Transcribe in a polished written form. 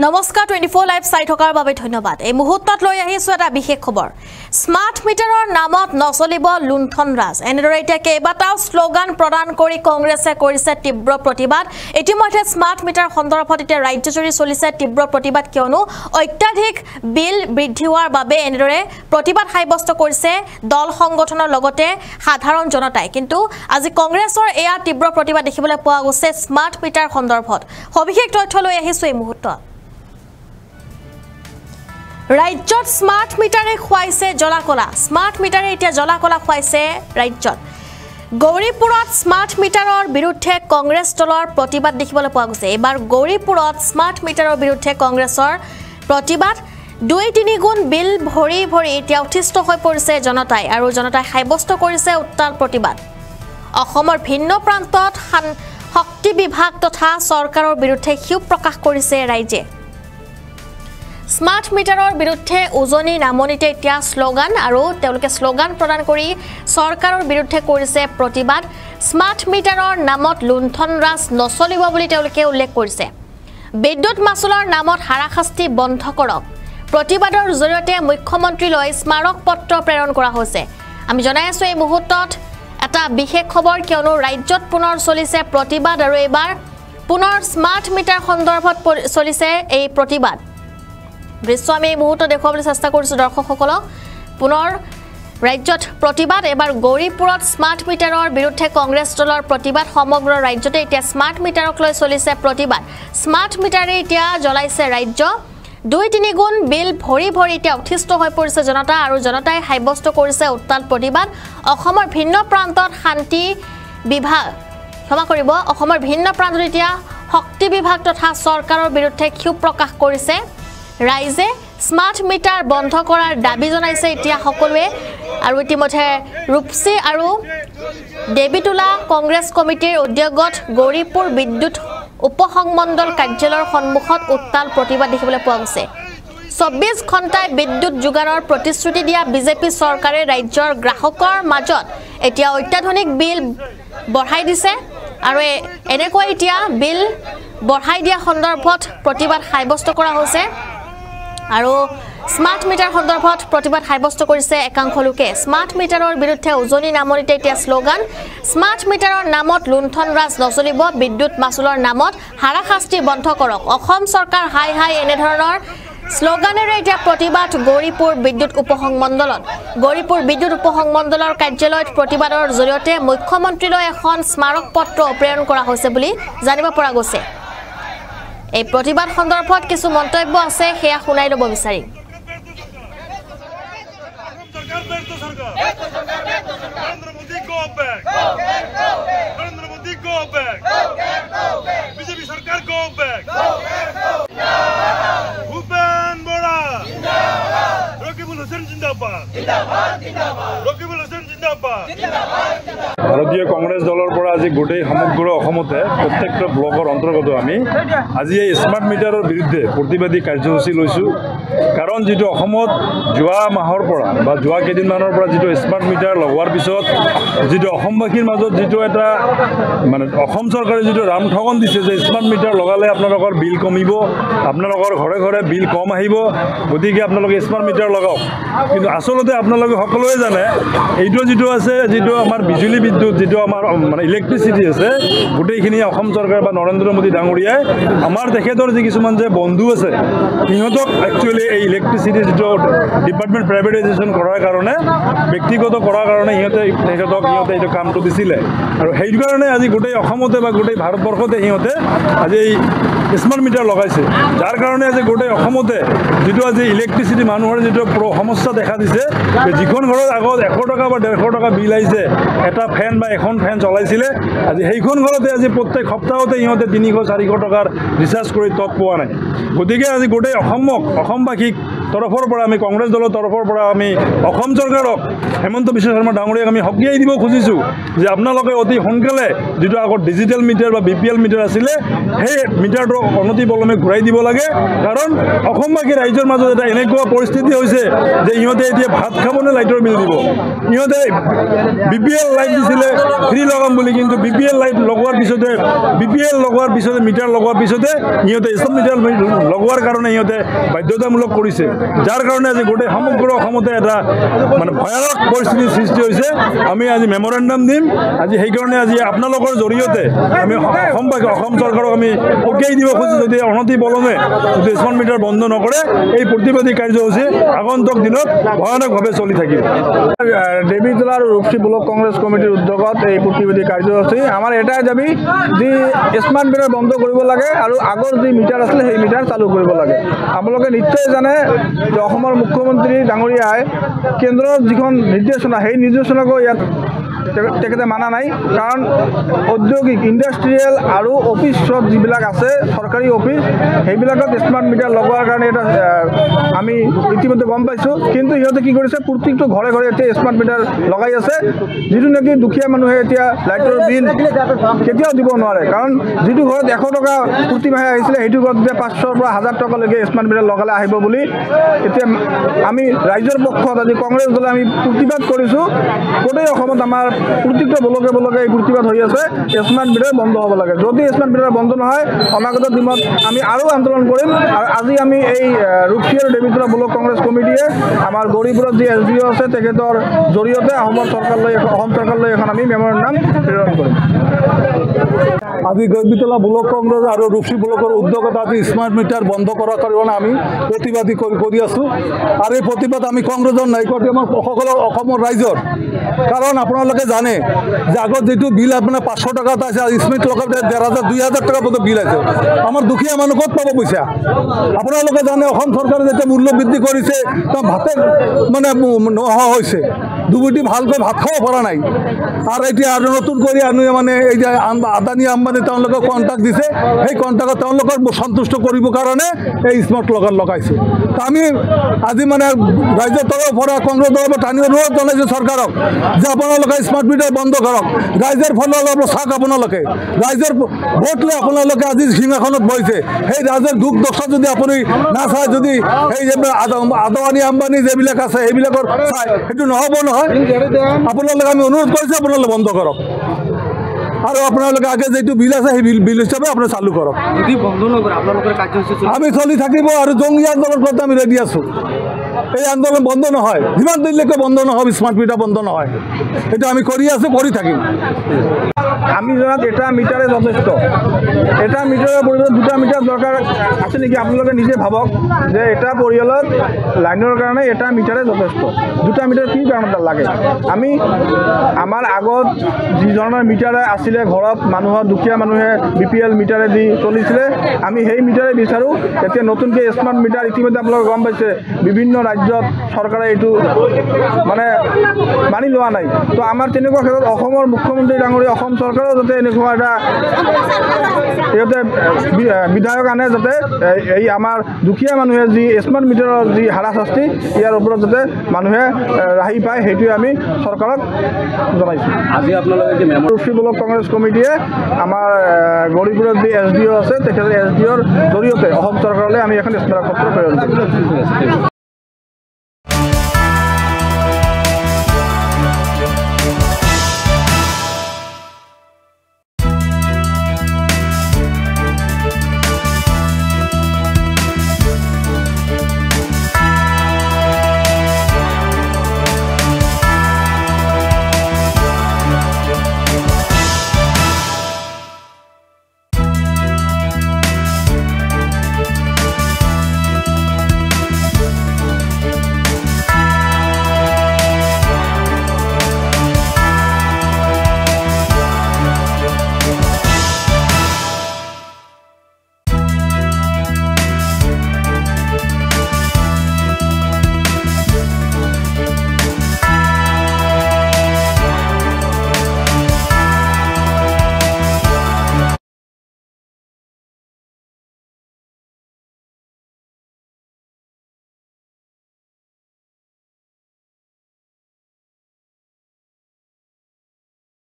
নমস্কাৰ 24 লাইভ চাই থকাৰ বাবে ধন্যবাদ। এই মুহূৰ্তত লৈ আহিছো এটা বিশেষ খবৰ। স্মাৰ্ট মিটাৰৰ নামত নচলিব লুণ্ঠন ৰাজ। এনেদৰে এতিয়া কেইবাটাও শ্লোগান প্ৰদান কৰি কংগ্ৰেছে কৰিছে তীব্ৰ প্ৰতিবাদ। ইতিমধ্যে স্মাৰ্ট মিটাৰ সন্দৰ্ভত এতিয়া ৰাজ্যজুৰি চলিছে তীব্ৰ প্ৰতিবাদ, কিয়নো অত্যাধিক বিল বৃদ্ধি হোৱাৰ বাবে এনেদৰে প্ৰতিবাদ সাব্যস্ত কৰিছে দল সংগঠনৰ লগতে সাধাৰণ জনতাই। কিন্তু আজি কংগ্ৰেছৰ এয়া তীব্ৰ প্ৰতিবাদ দেখিবলৈ পোৱা গৈছে স্মাৰ্ট মিটাৰ সন্দৰ্ভত। সবিশেষ তথ্য লৈ আহিছো এই মুহূৰ্তত। ৰাজ্যত স্মাৰ্ট মিটাৰে খুৱাইছে জলাকলা। স্মাৰ্ট মিটাৰে এতিয়া জলাকলা খুৱাইছে ৰাজ্যত। গৌৰীপুৰত স্মাৰ্ট মিটাৰৰ বিৰুদ্ধে কংগ্ৰেছ দলৰ প্ৰতিবাদ দেখিবলৈ পোৱা গৈছে। এইবাৰ গৌৰীপুৰত স্মাৰ্ট মিটাৰৰ বিৰুদ্ধে কংগ্ৰেছৰ প্ৰতিবাদ। 2-3 গুণ বিল ভৰি ভৰি এতিয়া অতিষ্ঠ হৈ পৰিছে জনতাই, আৰু জনতাই সাব্যস্ত কৰিছে উত্তাল প্ৰতিবাদ। অসমৰ ভিন্ন প্ৰান্তত শক্তি বিভাগ তথা চৰকাৰৰ বিৰুদ্ধে ক্ষোভ প্ৰকাশ কৰিছে ৰাইজে। স্মাৰ্ট মিটাৰৰ বিৰুদ্ধে উজনি নামনিতে এতিয়া শ্লোগান, আৰু তেওঁলোকে শ্লোগান প্ৰদান কৰি চৰকাৰৰ বিৰুদ্ধে কৰিছে প্ৰতিবাদ। স্মাৰ্ট মিটাৰৰ নামত লুণ্ঠন ৰাজ নচলিব বুলি তেওঁলোকে উল্লেখ কৰিছে। বিদ্যুৎ মাচুলৰ নামত হাৰাশাস্তি বন্ধ কৰক। প্ৰতিবাদৰ জৰিয়তে মুখ্যমন্ত্ৰীলৈ স্মাৰক পত্ৰ প্ৰেৰণ কৰা হৈছে। আমি জনাই আছো এই মুহূৰ্তত এটা বিশেষ খবৰ, কিয়নো ৰাজ্যত পুনৰ চলিছে প্ৰতিবাদ, আৰু এইবাৰ পুনৰ স্মাৰ্ট মিটাৰ সন্দৰ্ভত চলিছে এই প্ৰতিবাদ। দৃশ্য আমি এই মুহূৰ্তত দেখুৱাবলৈ চেষ্টা কৰিছোঁ দৰ্শকসকলক। পুনৰ ৰাজ্যত প্ৰতিবাদ। এবাৰ গৌৰীপুৰত স্মাৰ্ট মিটাৰৰ বিৰুদ্ধে কংগ্ৰেছ দলৰ প্ৰতিবাদ। সমগ্ৰ ৰাজ্যতে এতিয়া স্মাৰ্ট মিটাৰক লৈ চলিছে প্ৰতিবাদ। স্মাৰ্ট মিটাৰে এতিয়া জ্বলাইছে ৰাজ্য। 2-3 গুণ বিল ভৰি ভৰি এতিয়া অতিষ্ঠ হৈ পৰিছে জনতা, আৰু জনতাই সাব্যস্ত কৰিছে উত্তাল প্ৰতিবাদ। অসমৰ ভিন্ন প্ৰান্তত অসমৰ ভিন্ন প্ৰান্তত এতিয়া শক্তি বিভাগ তথা চৰকাৰৰ বিৰুদ্ধে ক্ষোভ প্ৰকাশ কৰিছে ৰাইজে। স্মাৰ্ট মিটাৰ বন্ধ কৰাৰ দাবী জনাইছে এতিয়া সকলোৱে, আৰু ইতিমধ্যে ৰূপসী আৰু দেৱীতোলা কংগ্ৰেছ কমিটিৰ উদ্যোগত গৌৰীপুৰ বিদ্যুৎ উপসংমণ্ডল কাৰ্যালয়ৰ সন্মুখত উত্তাল প্ৰতিবাদ দেখিবলৈ পোৱা গৈছে। 24 ঘণ্টাই বিদ্যুৎ যোগানৰ প্ৰতিশ্ৰুতি দিয়া বিজেপি চৰকাৰে ৰাজ্যৰ গ্ৰাহকৰ মাজত এতিয়া অত্যাধুনিক বিল বঢ়াই দিছে, আৰু এনেকৈ এতিয়া বিল বঢ়াই দিয়া সন্দৰ্ভত প্ৰতিবাদ সাব্যস্ত কৰা হৈছে। আৰু স্মাৰ্ট মিটাৰ সন্দৰ্ভত প্ৰতিবাদ সাব্যস্ত কৰিছে একাংশ লোকে। স্মাৰ্ট মিটাৰৰ বিৰুদ্ধে উজনি নামনিতে এতিয়া শ্লোগান। স্মাৰ্ট মিটাৰৰ নামত লুণ্ঠন ৰাজ নচলিব, বিদ্যুৎ মাচুলৰ নামত হাৰাশাস্তি বন্ধ কৰক। অসম চৰকাৰ হাই হাই, এনেধৰণৰ শ্লোগানেৰে এতিয়া প্ৰতিবাদ গৌৰীপুৰ বিদ্যুৎ উপসংমণ্ডলত। গৌৰীপুৰ বিদ্যুৎ উপসংমণ্ডলৰ কাৰ্যালয়ত প্ৰতিবাদৰ জৰিয়তে মুখ্যমন্ত্ৰীলৈ এখন স্মাৰক পত্ৰ প্ৰেৰণ কৰা হৈছে বুলি জানিব পৰা গৈছে। এই প্ৰতিবাদ সন্দৰ্ভত কিছু মন্তব্য আছে, সেয়া শুনাই ল'ব বিচাৰিম। ভাৰতীয় কংগ্ৰেছ দলৰ পৰা আজি গোটেই সমগ্ৰ অসমতে প্ৰত্যেকটা ব্লকৰ অন্তৰ্গত আমি আজি এই স্মাৰ্ট মিটাৰৰ বিৰুদ্ধে প্ৰতিবাদী কাৰ্যসূচী লৈছোঁ। কাৰণ যিটো অসমত যোৱা মাহৰ পৰা বা যোৱা কেইদিনমানৰ পৰা যিটো স্মাৰ্ট মিটাৰ লগোৱাৰ পিছত যিটো অসমবাসীৰ মাজত যিটো এটা অসম চৰকাৰে যিটো ৰামঠগন দিছে যে স্মাৰ্ট মিটাৰ লগালে আপোনালোকৰ বিল কমিব, আপোনালোকৰ ঘৰে ঘৰে বিল কম আহিব, গতিকে আপোনালোকে স্মাৰ্ট মিটাৰ লগাওক। কিন্তু আচলতে আপোনালোকে সকলোৱে জানে এইটো যিটো আছে, যিটো আমাৰ বিজুলী বিদ্যুৎ, যিটো আমাৰ ইলেক্ট্ৰিচিটি আছে, গোটেইখিনি অসম চৰকাৰ বা নৰেন্দ্ৰ মোদী ডাঙৰীয়াই আমাৰ তেখেতৰ যি কিছুমান যে বন্ধু আছে সিহঁতক একচুৱেলি এই ইলেক্ট্ৰিচিটি যিটো ডিপাৰ্টমেণ্ট প্ৰাইভেটাইজেশ্যন কৰাৰ কাৰণে, ব্যক্তিগত কৰাৰ কাৰণে সিহঁতে এইটো কামটো দিছিলে। আৰু সেইটো কাৰণে আজি গোটেই অসমতে বা গোটেই ভাৰতবৰ্ষতে সিহঁতে আজি এই স্মাৰ্ট মিটাৰ লগাইছে, যাৰ কাৰণে আজি গোটেই অসমতে যিটো আজি ইলেক্ট্ৰিচিটি মানুহৰ যিটো সমস্যা দেখা দিছে, যিখন ঘৰত আগত 100 টকা বা 150 টকা বিল আহিছে, এটা ফেন বা এখন ফেন চলাইছিলে, আজি সেইখন ঘৰতে আজি প্ৰত্যেক সপ্তাহতে সিহঁতে 300-400 টকাৰ ৰিচাৰ্জ কৰি তৎ পোৱা নাই। গতিকে আজি গোটেই অসমবাসীক তৰফৰ পৰা আমি কংগ্ৰেছ দলৰ তৰফৰ পৰা আমি অসম চৰকাৰক হেমন্ত বিশ্ব শৰ্মা ডাঙৰীয়াক আমি সকীয়াই দিব খুজিছোঁ যে আপোনালোকে অতি সোনকালে যিটো আগত ডিজিটেল মিটাৰ বা BPL মিটাৰ আছিলে সেই মিটাৰটো অনতিপলমে ঘূৰাই দিব লাগে কাৰণ অসমবাসী ৰাইজৰ মাজত এটা এনেকুৱা পৰিস্থিতি হৈছে যে ইহঁতে এতিয়া ভাত খাবনে লাইটৰ বিল দিব ইহঁতে BPL লাইট দিছিলে ফ্ৰী লগাম বুলি কিন্তু BPL লাইট লগোৱাৰ পিছতে মিটাৰ লগোৱাৰ পিছতে ইহঁতে স্মাৰ্ট মিটাৰ লগোৱাৰ কাৰণে ইহঁতে বাধ্যতামূলক কৰিছে যাৰ কাৰণে আজি গোটেই সমগ্ৰ অসমতে এটা মানে ভয়ানক পৰিস্থিতিৰ সৃষ্টি হৈছে আমি আজি মেমৰেণ্ডাম দিম আজি সেইকাৰণে আজি আপোনালোকৰ জৰিয়তে আমি অসম চৰকাৰক আমি সকীয়াই দিব খুজিছোঁ যদি অনতিপলমে যদি স্মাৰ্ট মিটাৰ বন্ধ নকৰে এই প্ৰতিবাদী কাৰ্যসূচী আগন্তুক দিনত ভয়ানকভাৱে চলি থাকিব দেৱীতলা আৰু ৰূপসী ব্লক কংগ্ৰেছ কমিটিৰ উদ্যোগত এই প্ৰতিবাদী কাৰ্যসূচী আমাৰ এটাই দাবী যি স্মাৰ্ট মিটাৰ বন্ধ কৰিব লাগে আৰু আগৰ যি মিটাৰ আছিলে সেই মিটাৰ চালু কৰিব লাগে আপোনালোকে নিশ্চয় জানে যে অসমৰ মুখ্যমন্ত্ৰী ডাঙৰীয়াই কেন্দ্ৰৰ যিখন নিৰ্দেশনা সেই নিৰ্দেশনাকো ইয়াত তেখেতে মানা নাই কাৰণ ঔদ্যোগিক ইণ্ডাষ্ট্ৰিয়েল আৰু অফিচত যিবিলাক আছে চৰকাৰী অফিচ সেইবিলাকত স্মাৰ্ট মিটাৰ লগোৱাৰ কাৰণে এটা আমি ইতিমধ্যে গম পাইছোঁ কিন্তু সিহঁতে কি কৰিছে প্ৰত্যেকটো ঘৰে ঘৰে এতিয়া স্মাৰ্ট মিটাৰ লগাই আছে যিটো নেকি দুখীয়া মানুহে এতিয়া লাইটৰ বিল কেতিয়াও দিব নোৱাৰে কাৰণ যিটো ঘৰত 100 টকা প্ৰতি মাহে আহিছিলে সেইটো ঘৰত এতিয়া 500ৰ পৰা 1000 টকালৈকে স্মাৰ্ট মিটাৰ লগালে আহিব বুলি এতিয়া আমি ৰাইজৰ পক্ষত আজি কংগ্ৰেছ দলে আমি প্ৰতিবাদ কৰিছোঁ গোটেই অসমত আমাৰ প্ৰত্যেকটো ব্লকে এই প্ৰতিবাদ হৈ আছে স্মাৰ্ট মিটাৰ বন্ধ হ'ব লাগে যদি স্মাৰ্ট মিটাৰ বন্ধ নহয় অনাগত দিনত আমি আৰু আন্দোলন কৰিম আৰু আজি আমি এই ৰূপসী আৰু দেৱীতলা ব্লক কংগ্ৰেছ কমিটিয়ে আমাৰ গৌৰীপুৰত যি SDO আছে তেখেতৰ জৰিয়তে অসম চৰকাৰলৈ এখন আমি মেমৰেণ্ডাম প্ৰেৰণ কৰিম আজি দেৱীতলা ব্লক কংগ্ৰেছ আৰু ৰূপসী ব্লকৰ উদ্যোগত আজি স্মাৰ্ট মিটাৰ বন্ধ কৰাৰ কাৰণে আমি প্ৰতিবাদী কৰি আছোঁ আৰু এই প্ৰতিবাদ আমি কংগ্ৰেছৰ নাই কৰি আমাৰ সকলো অসমৰ ৰাইজৰ কাৰণ আপোনালোকে জানে যে আগত যিটো বিল আপোনাৰ 500 টকা এটা আছে স্মাৰ্ট লগাওঁতে 1500 2000 টকা পৰ্যন্ত বিল আছে আমাৰ দুখীয়া মানুহ ক'ত পাব পইচা আপোনালোকে জানে অসম চৰকাৰে যেতিয়া মূল্য বৃদ্ধি কৰিছে ভাতে মানে নোহোৱা হৈছে দুবুটি ভালকৈ ভাত খাব পৰা নাই আৰু এতিয়া আৰু নতুন কৰি আনি মানে এই যে আদানী আম্বানী তেওঁলোকক কণ্ট্ৰাক্ট দিছে সেই কণ্ট্ৰাক্টত তেওঁলোকক সন্তুষ্ট কৰিবৰ কাৰণে এই স্মাৰ্ট লগাইছে আমি আজি মানে ৰাজ্যৰ তৰফৰ পৰা কংগ্ৰেছ দলৰ পৰা টানি অনুৰোধ জনাইছোঁ চৰকাৰক যে আপোনালোকে স্মাৰ্ট মিটাৰ বন্ধ কৰক ৰাইজৰ ফল অলপ চাওক আপোনালোকে ৰাইজৰ ভোট লৈ আপোনালোকে আজি সিংহাসনত বহিছে সেই ৰাইজৰ দুখ দশা যদি আপুনি নাচায় যদি সেই আদানী আম্বানী যিবিলাক আছে সেইবিলাকৰ চাই সেইটো নহ'ব নহয় আপোনালোকে আমি অনুৰোধ কৰিছোঁ আপোনালোকে বন্ধ কৰক আৰু আপোনালোকে আগে যিটো বিল আছে সেই বিল হিচাপে আপোনাৰ চালু কৰক যদি বন্ধ নকৰে আপোনালোকৰ কাৰ্যসূচী আমি চলি থাকিব আৰু জংগী আন্দোলন কৰাত আমি ৰেডি আছোঁ এই আন্দোলন বন্ধ নহয় যিমান দিনলৈকে বন্ধ নহ'ব স্মাৰ্ট মিটাৰ বন্ধ নহয় সেইটো আমি কৰি আছোঁ কৰি থাকিম আমি জনাত এটা মিটাৰে যথেষ্ট এটা মিটাৰৰ পৰিৱৰ্তে দুটা মিটাৰ দৰকাৰ আছে নেকি আপোনালোকে নিজে ভাবক যে এটা পৰিয়ালত লাইনৰ কাৰণে এটা মিটাৰে যথেষ্ট দুটা মিটাৰ কি কাৰণত লাগে আমি আমাৰ আগত যি ধৰণৰ মিটাৰে আছিলে ঘৰত মানুহৰ দুখীয়া মানুহে BPL মিটাৰে দি চলিছিলে আমি সেই মিটাৰে বিচাৰোঁ এতিয়া নতুনকৈ স্মাৰ্ট মিটাৰ ইতিমধ্যে আপোনালোকে গম পাইছে বিভিন্ন ৰাজ্যত চৰকাৰে এইটো মানে মানি লোৱা নাই তো আমাৰ তেনেকুৱা ক্ষেত্ৰত অসমৰ মুখ্যমন্ত্ৰী ডাঙৰীয়া অসম চৰকাৰেও যাতে এনেকুৱা এটা সিহঁতে বিধায়ক আনে যাতে এই আমাৰ দুখীয়া মানুহে যি স্মাৰ্ট মিটাৰৰ যি হাৰাশাস্তি ইয়াৰ ওপৰত যাতে মানুহে ৰাহি পায় সেইটোৱে আমি চৰকাৰক জনাইছোঁ আজি আপোনালোকে ৰূপসী ব্লক কংগ্ৰেছ কমিটিয়ে আমাৰ গৌৰীপুৰত যি SDO আছে তেখেতৰ SDOৰ জৰিয়তে অসম চৰকাৰলৈ আমি এখন স্মাৰক পত্ৰ প্ৰেৰণ কৰিছোঁ